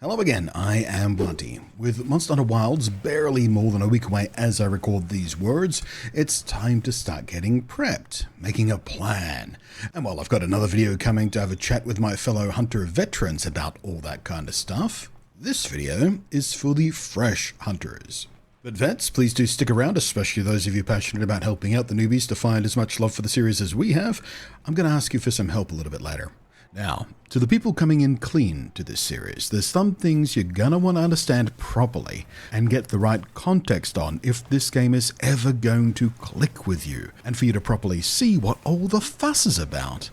Hello again, I am Blunty. With MHWilds barely more than a week away as I record these words, it's time to start getting prepped, making a plan. And while I've got another video coming to have a chat with my fellow hunter veterans about all that kind of stuff, this video is for the fresh hunters. But vets, please do stick around, especially those of you passionate about helping out the newbies to find as much love for the series as we have. I'm going to ask you for some help a little bit later. Now, to the people coming in clean to this series, there's some things you're gonna want to understand properly and get the right context on if this game is ever going to click with you, and for you to properly see what all the fuss is about.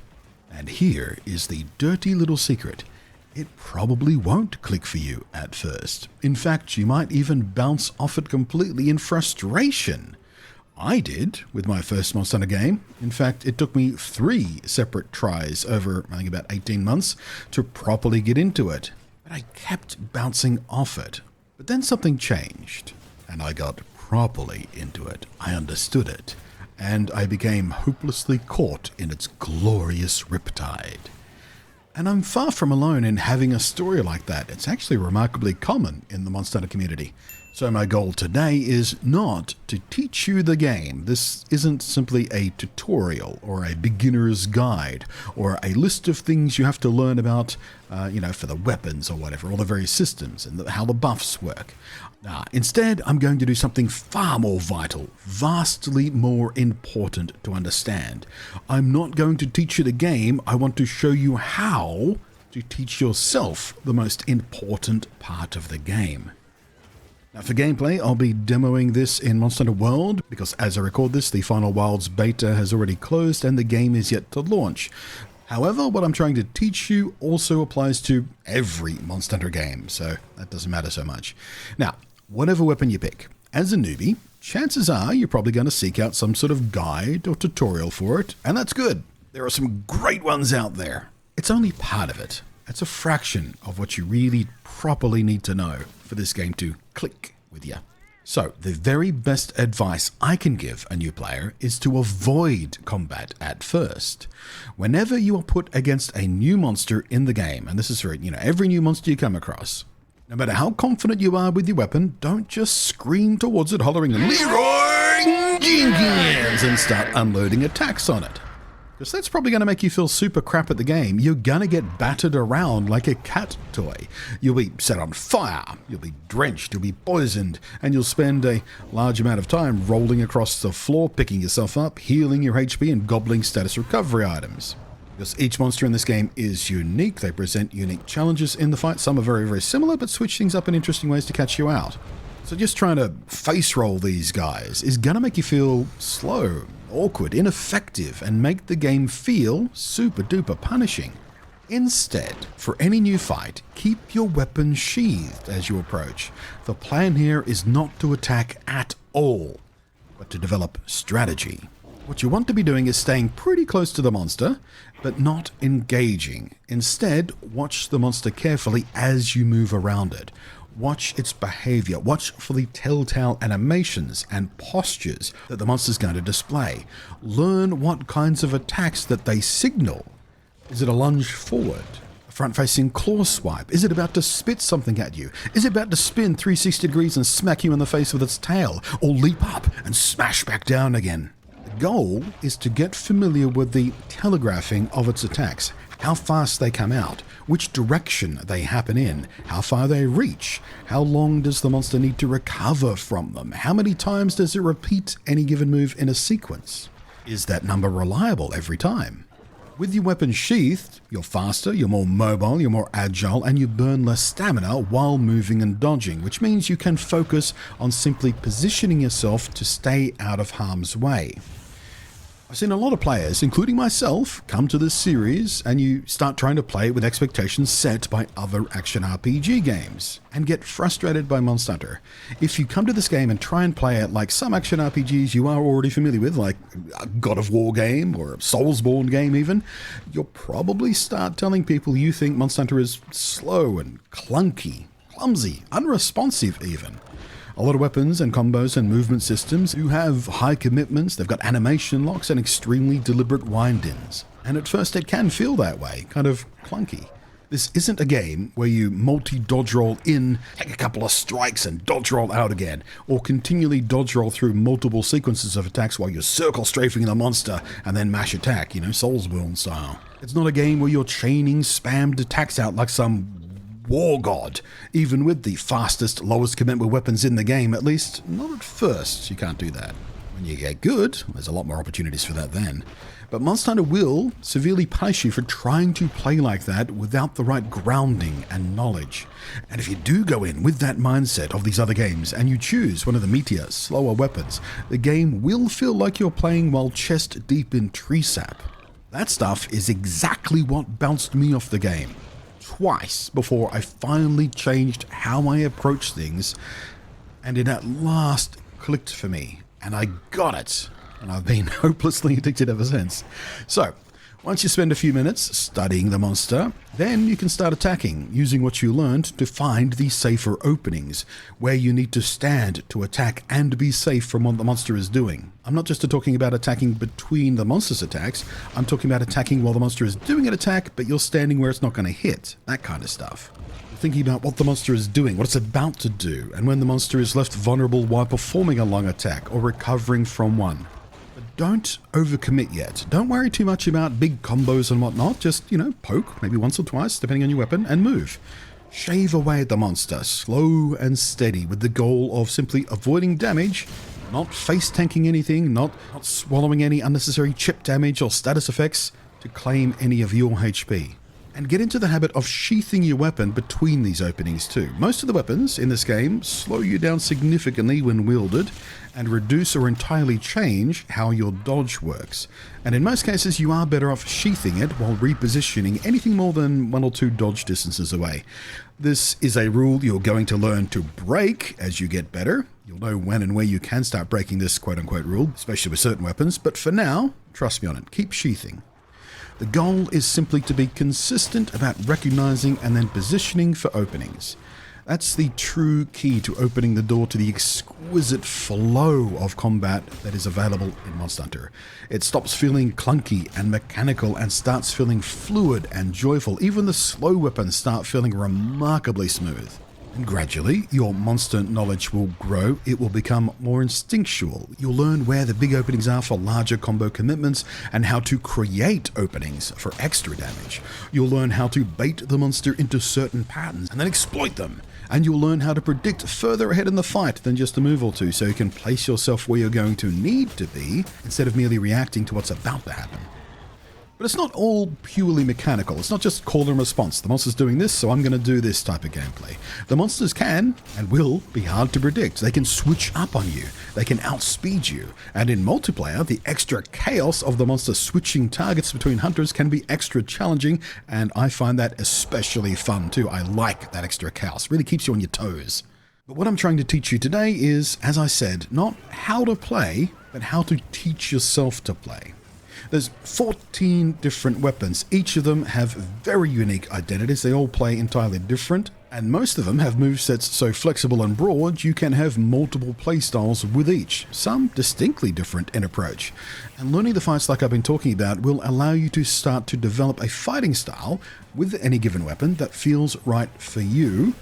And here is the dirty little secret. It probably won't click for you at first. In fact, you might even bounce off it completely in frustration. I did with my first Monster Hunter game. In fact, it took me 3 separate tries over, I think, about 18 months to properly get into it. But I kept bouncing off it. But then something changed, and I got properly into it. I understood it, and I became hopelessly caught in its glorious riptide. And I'm far from alone in having a story like that. It's actually remarkably common in the Monster Hunter community. So my goal today is not to teach you the game. This isn't simply a tutorial or a beginner's guide or a list of things you have to learn about, for the weapons or whatever, all the various systems and how the buffs work. Instead, I'm going to do something far more vital, vastly more important to understand. I'm not going to teach you the game. I want to show you how to teach yourself the most important part of the game. Now for gameplay, I'll be demoing this in Monster Hunter World, because as I record this, the final Wilds beta has already closed and the game is yet to launch. However, what I'm trying to teach you also applies to every Monster Hunter game, so that doesn't matter so much. Now, whatever weapon you pick, as a newbie, chances are you're probably going to seek out some sort of guide or tutorial for it, and that's good. There are some great ones out there. It's only part of it. It's a fraction of what you really properly need to know for this game to click with you. So, the very best advice I can give a new player is to avoid combat at first. Whenever you are put against a new monster in the game, and this is for every new monster you come across, no matter how confident you are with your weapon, don't just scream towards it hollering "Leroy Jenkins" and start unloading attacks on it. Because that's probably going to make you feel super crap at the game. You're going to get battered around like a cat toy. You'll be set on fire, you'll be drenched, you'll be poisoned, and you'll spend a large amount of time rolling across the floor, picking yourself up, healing your HP, and gobbling status recovery items. Because each monster in this game is unique, they present unique challenges in the fight. Some are very, very similar, but switch things up in interesting ways to catch you out. So just trying to face roll these guys is going to make you feel slow, awkward, ineffective, and make the game feel super duper punishing. Instead, for any new fight, keep your weapon sheathed as you approach. The plan here is not to attack at all, but to develop strategy. What you want to be doing is staying pretty close to the monster, but not engaging. Instead, watch the monster carefully as you move around it. Watch its behavior. Watch for the telltale animations and postures that the monster's going to display. Learn what kinds of attacks that they signal. Is it a lunge forward? A front-facing claw swipe? Is it about to spit something at you? Is it about to spin 360 degrees and smack you in the face with its tail? Or leap up and smash back down again? The goal is to get familiar with the telegraphing of its attacks. How fast they come out, which direction they happen in, how far they reach, how long does the monster need to recover from them, how many times does it repeat any given move in a sequence? Is that number reliable every time? With your weapon sheathed, you're faster, you're more mobile, you're more agile, and you burn less stamina while moving and dodging, which means you can focus on simply positioning yourself to stay out of harm's way. I've seen a lot of players, including myself, come to this series and you start trying to play it with expectations set by other action RPG games and get frustrated by Monster Hunter. If you come to this game and try and play it like some action RPGs you are already familiar with, like a God of War game or a Soulsborne game even, you'll probably start telling people you think Monster Hunter is slow and clunky, clumsy, unresponsive even. A lot of weapons and combos and movement systems do have high commitments, they've got animation locks and extremely deliberate wind-ins. And at first it can feel that way, kind of clunky. This isn't a game where you multi-dodge roll in, take a couple of strikes and dodge roll out again, or continually dodge roll through multiple sequences of attacks while you're circle strafing the monster and then mash attack, Soulsborne style. It's not a game where you're chaining spammed attacks out like some war god, even with the fastest, lowest commitment weapons in the game, at least not at first. You can't do that. When you get good, there's a lot more opportunities for that then. But Monster Hunter will severely punish you for trying to play like that without the right grounding and knowledge. And if you do go in with that mindset of these other games and you choose one of the meatier, slower weapons, the game will feel like you're playing while chest deep in tree sap. That stuff is exactly what bounced me off the game twice before I finally changed how I approach things, and it at last clicked for me, and I got it. And I've been hopelessly addicted ever since. So, once you spend a few minutes studying the monster, then you can start attacking, using what you learned to find the safer openings, where you need to stand to attack and be safe from what the monster is doing. I'm not just talking about attacking between the monster's attacks, I'm talking about attacking while the monster is doing an attack, but you're standing where it's not going to hit, that kind of stuff. Thinking about what the monster is doing, what it's about to do, and when the monster is left vulnerable while performing a long attack or recovering from one. Don't overcommit yet. Don't worry too much about big combos and whatnot. Just, poke, maybe once or twice, depending on your weapon, and move. Shave away at the monster, slow and steady, with the goal of simply avoiding damage, not face tanking anything, not swallowing any unnecessary chip damage or status effects to claim any of your HP. And get into the habit of sheathing your weapon between these openings too. Most of the weapons in this game slow you down significantly when wielded and reduce or entirely change how your dodge works. And in most cases you are better off sheathing it while repositioning anything more than 1 or 2 dodge distances away. This is a rule you're going to learn to break as you get better. You'll know when and where you can start breaking this quote-unquote rule, especially with certain weapons, but for now, trust me on it, keep sheathing. The goal is simply to be consistent about recognizing and then positioning for openings. That's the true key to opening the door to the exquisite flow of combat that is available in Monster Hunter. It stops feeling clunky and mechanical and starts feeling fluid and joyful. Even the slow weapons start feeling remarkably smooth. And gradually, your monster knowledge will grow. It will become more instinctual. You'll learn where the big openings are for larger combo commitments and how to create openings for extra damage. You'll learn how to bait the monster into certain patterns and then exploit them. And you'll learn how to predict further ahead in the fight than just a move or two, so you can place yourself where you're going to need to be instead of merely reacting to what's about to happen. But it's not all purely mechanical. It's not just call and response. The monster's doing this, so I'm going to do this type of gameplay. The monsters can and will be hard to predict. They can switch up on you. They can outspeed you. And in multiplayer, the extra chaos of the monster switching targets between hunters can be extra challenging, and I find that especially fun too. I like that extra chaos. It really keeps you on your toes. But what I'm trying to teach you today is, as I said, not how to play, but how to teach yourself to play. There's 14 different weapons. Each of them have very unique identities. They all play entirely different, and most of them have movesets so flexible and broad you can have multiple playstyles with each, some distinctly different in approach. And learning the fights like I've been talking about will allow you to start to develop a fighting style with any given weapon that feels right for you,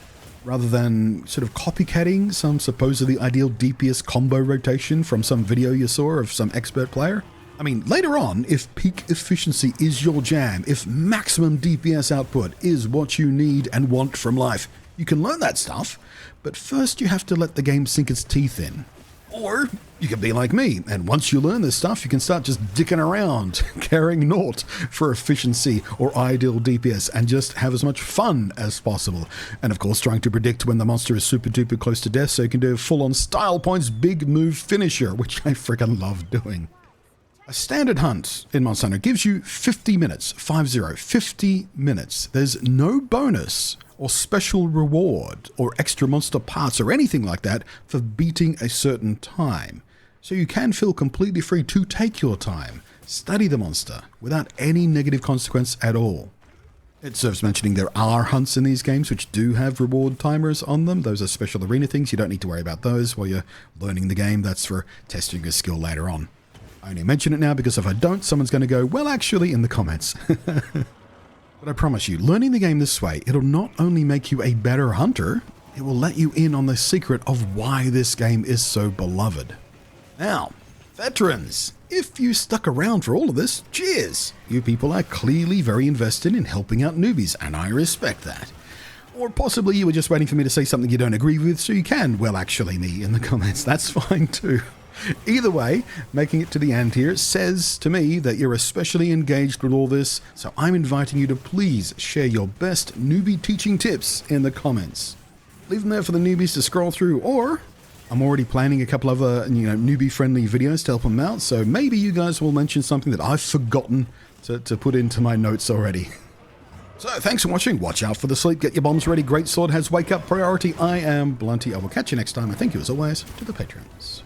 rather than sort of copycatting some supposedly ideal DPS combo rotation from some video you saw of some expert player. I mean, later on, if peak efficiency is your jam, if maximum DPS output is what you need and want from life, you can learn that stuff, but first you have to let the game sink its teeth in. Or you can be like me, and once you learn this stuff, you can start just dicking around, caring naught for efficiency or ideal DPS, and just have as much fun as possible. And of course, trying to predict when the monster is super duper close to death so you can do a full-on style points big move finisher, which I freaking love doing. A standard hunt in Monster Hunter gives you 50 minutes, 50 minutes. There's no bonus or special reward or extra monster parts or anything like that for beating a certain time. So you can feel completely free to take your time, study the monster without any negative consequence at all. It serves mentioning there are hunts in these games which do have reward timers on them. Those are special arena things. You don't need to worry about those while you're learning the game. That's for testing your skill later on. I only mention it now because if I don't, someone's going to go, well, actually, in the comments. But I promise you, learning the game this way, it'll not only make you a better hunter, it will let you in on the secret of why this game is so beloved. Now, veterans, if you stuck around for all of this, cheers! You people are clearly very invested in helping out newbies, and I respect that. Or possibly you were just waiting for me to say something you don't agree with, so you can, well, actually me in the comments. That's fine too. Either way, making it to the end here says to me that you're especially engaged with all this, so I'm inviting you to please share your best newbie teaching tips in the comments. Leave them there for the newbies to scroll through, or I'm already planning a couple other, newbie-friendly videos to help them out, so maybe you guys will mention something that I've forgotten to put into my notes already. So, thanks for watching. Watch out for the sleep. Get your bombs ready. Great sword has wake-up priority. I am Blunty. I will catch you next time. And thank you, as always, to the patrons.